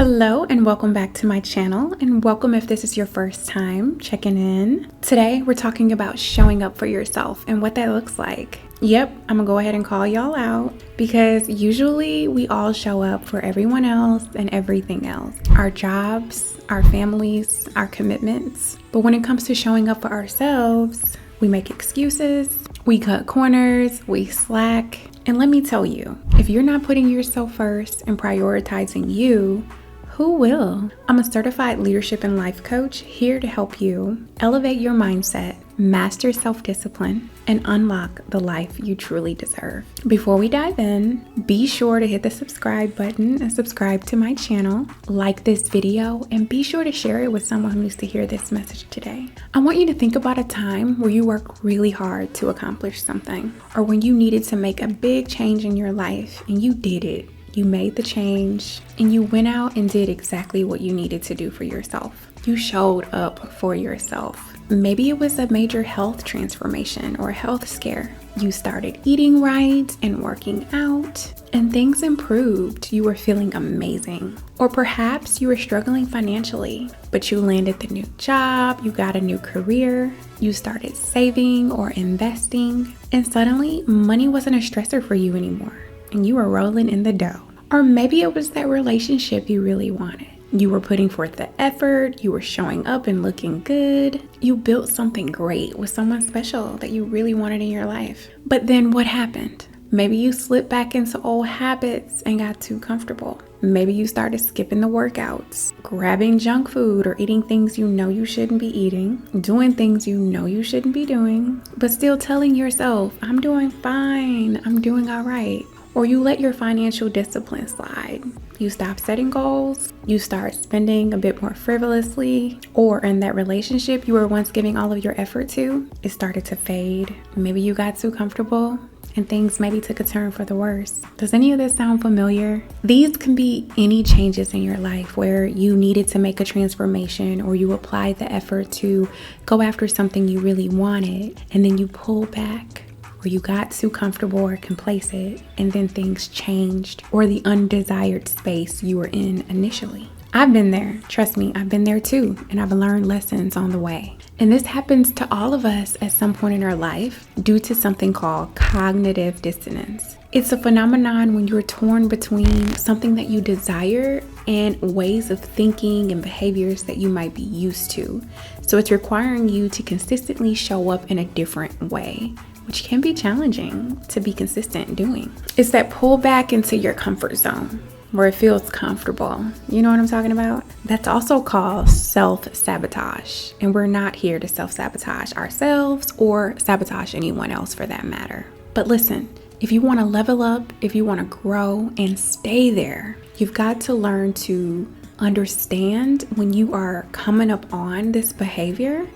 Hello and welcome back to my channel, and welcome if this is your first time checking in. Today we're talking about showing up for yourself and what that looks like. Yep, I'm gonna go ahead and call y'all out because usually we all show up for everyone else and everything else. Our jobs, our families, our commitments. But when it comes to showing up for ourselves, we make excuses, we cut corners, we slack. And let me tell you, if you're not putting yourself first and prioritizing you, who will? I'm a certified leadership and life coach here to help you elevate your mindset, master self-discipline, and unlock the life you truly deserve. Before we dive in, be sure to hit the subscribe button and subscribe to my channel, like this video, and be sure to share it with someone who needs to hear this message today. I want you to think about a time where you worked really hard to accomplish something, or when you needed to make a big change in your life and you did it. You made the change and you went out and did exactly what you needed to do for yourself. You showed up for yourself. Maybe it was a major health transformation or a health scare. You started eating right and working out and things improved. You were feeling amazing. Or perhaps you were struggling financially, but you landed the new job, you got a new career, you started saving or investing, and suddenly money wasn't a stressor for you anymore. And you were rolling in the dough. Or maybe it was that relationship you really wanted. You were putting forth the effort, you were showing up and looking good. You built something great with someone special that you really wanted in your life. But then what happened? Maybe you slipped back into old habits and got too comfortable. Maybe you started skipping the workouts, grabbing junk food or eating things you know you shouldn't be eating, doing things you know you shouldn't be doing, but still telling yourself, I'm doing fine, I'm doing all right. Or you let your financial discipline slide. You stop setting goals, you start spending a bit more frivolously, or in that relationship you were once giving all of your effort to, it started to fade. Maybe you got too comfortable and things maybe took a turn for the worse. Does any of this sound familiar? These can be any changes in your life where you needed to make a transformation or you applied the effort to go after something you really wanted and then you pull back. Or you got too comfortable or complacent and then things changed, or the undesired space you were in initially. I've been there. Trust me, I've been there too, and I've learned lessons on the way. And this happens to all of us at some point in our life due to something called cognitive dissonance. It's a phenomenon when you're torn between something that you desire and ways of thinking and behaviors that you might be used to. So it's requiring you to consistently show up in a different way, which can be challenging to be consistent doing. It's that pull back into your comfort zone where it feels comfortable. You know what I'm talking about? That's also called self-sabotage. And we're not here to self-sabotage ourselves or sabotage anyone else for that matter. But listen, if you want to level up, if you want to grow and stay there, you've got to learn to understand when you are coming up on this behavior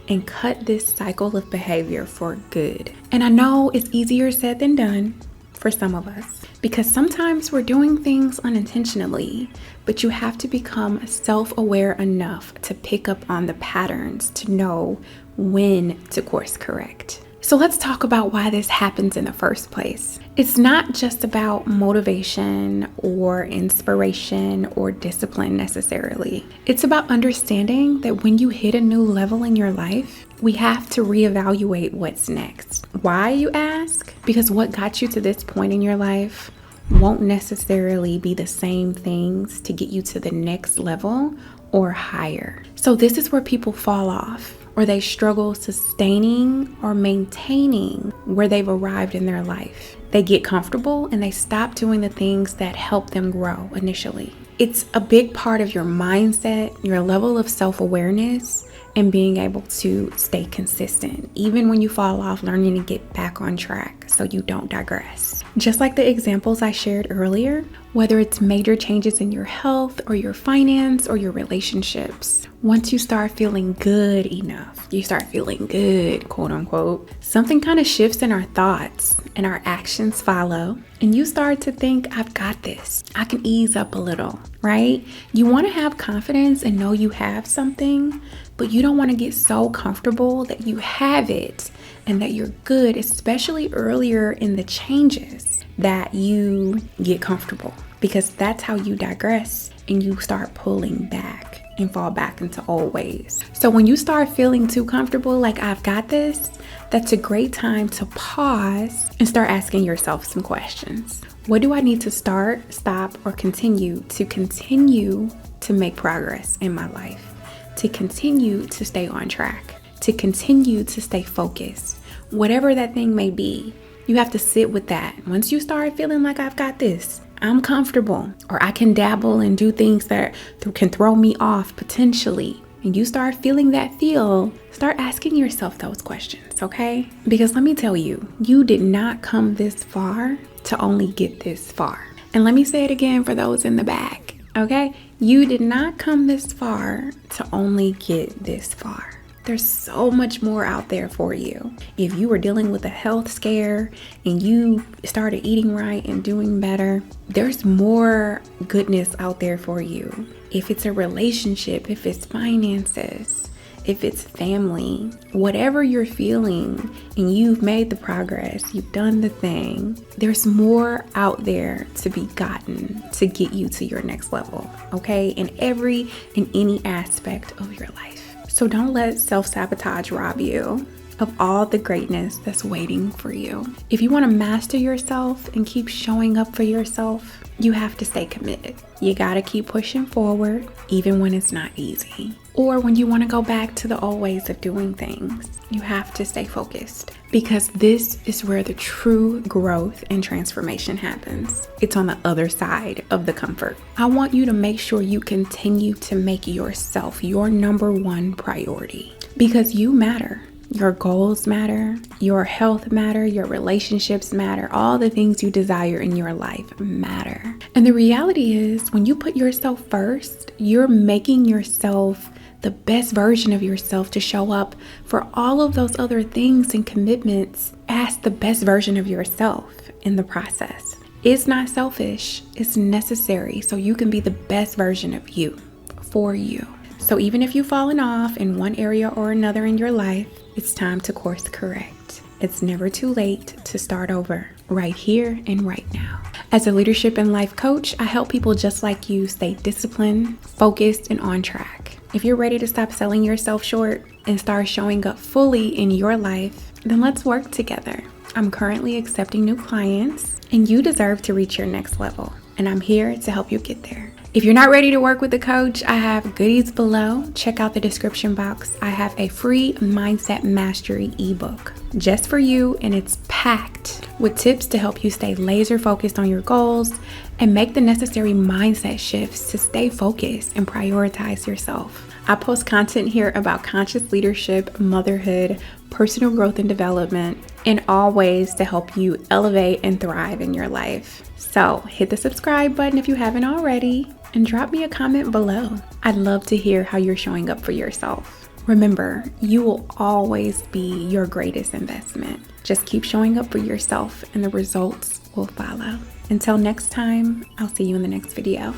and cut this cycle of behavior for good. And I know it's easier said than done for some of us because sometimes we're doing things unintentionally, but you have to become self-aware enough to pick up on the patterns to know when to course correct. So let's talk about why this happens in the first place. It's not just about motivation or inspiration or discipline necessarily. It's about understanding that when you hit a new level in your life, we have to reevaluate what's next. Why, you ask? Because what got you to this point in your life won't necessarily be the same things to get you to the next level or higher. So this is where people fall off, or they struggle sustaining or maintaining where they've arrived in their life. They get comfortable and they stop doing the things that help them grow initially. It's a big part of your mindset, your level of self-awareness, and being able to stay consistent, even when you fall off, learning to get back on track so you don't digress. Just like the examples I shared earlier, whether it's major changes in your health or your finance or your relationships, once you start feeling good enough, you start feeling good, quote unquote, something kind of shifts in our thoughts and our actions follow. And you start to think, I've got this. I can ease up a little, right? You want to have confidence and know you have something, but you don't want to get so comfortable that you have it and that you're good, especially earlier in the changes that you get comfortable. because that's how you digress and you start pulling back and fall back into old ways. So when you start feeling too comfortable, like I've got this, that's a great time to pause and start asking yourself some questions. What do I need to start, stop, or continue to make progress in my life? To continue to stay on track, to continue to stay focused, whatever that thing may be. You have to sit with that. Once you start feeling like I've got this, I'm comfortable, or I can dabble and do things that can throw me off potentially, and you start feeling that feel, start asking yourself those questions, okay? Because let me tell you, you did not come this far to only get this far. And let me say it again for those in the back, okay? You did not come this far to only get this far. There's so much more out there for you. If you were dealing with a health scare and you started eating right and doing better, there's more goodness out there for you. If it's a relationship, if it's finances, if it's family, whatever you're feeling and you've made the progress, you've done the thing, there's more out there to be gotten to get you to your next level, okay? In any aspect of your life. So don't let self-sabotage rob you of all the greatness that's waiting for you. If you want to master yourself and keep showing up for yourself, you have to stay committed. You got to keep pushing forward, even when it's not easy. Or when you want to go back to the old ways of doing things, you have to stay focused, because this is where the true growth and transformation happens. It's on the other side of the comfort. I want you to make sure you continue to make yourself your number one priority, because you matter. Your goals matter, your health matter, your relationships matter, all the things you desire in your life matter. And the reality is, when you put yourself first, you're making yourself the best version of yourself to show up for all of those other things and commitments as the best version of yourself in the process. It's not selfish, it's necessary so you can be the best version of you for you. So even if you've fallen off in one area or another in your life, it's time to course correct. It's never too late to start over, right here and right now. As a leadership and life coach, I help people just like you stay disciplined, focused, and on track. If you're ready to stop selling yourself short and start showing up fully in your life, then let's work together. I'm currently accepting new clients, and you deserve to reach your next level, and I'm here to help you get there. If you're not ready to work with a coach, I have goodies below. Check out the description box. I have a free Mindset Mastery ebook just for you, and it's packed with tips to help you stay laser focused on your goals and make the necessary mindset shifts to stay focused and prioritize yourself. I post content here about conscious leadership, motherhood, personal growth and development, and all ways to help you elevate and thrive in your life. So hit the subscribe button if you haven't already, and drop me a comment below. I'd love to hear how you're showing up for yourself. Remember, you will always be your greatest investment. Just keep showing up for yourself and the results will follow. Until next time, I'll see you in the next video.